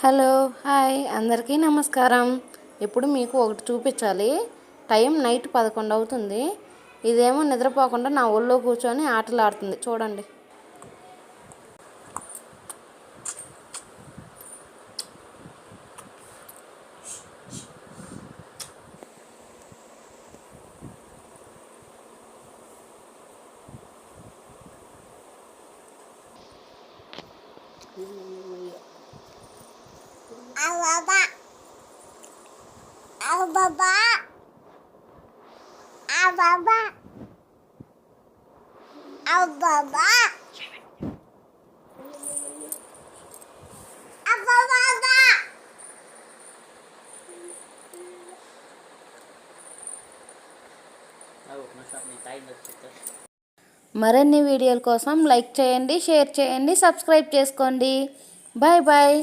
Hello hi అందరికీ నమస్కారం. ఇప్పుడు మీకు ఒకటి చూపించాలి. టైం నైట్ 11 అవుతుంది. ఇదేమో నిద్రపోకుండా నా ఒళ్ళో కూర్చొని ఆటలు ఆడుతుంది చూడండి. Baba, Baba, Baba, Baba, మరిన్ని వీడియోల కోసం లైక్ చేయండి, షేర్ చేయండి, సబ్స్క్రైబ్ చేసుకోండి. Bye bye.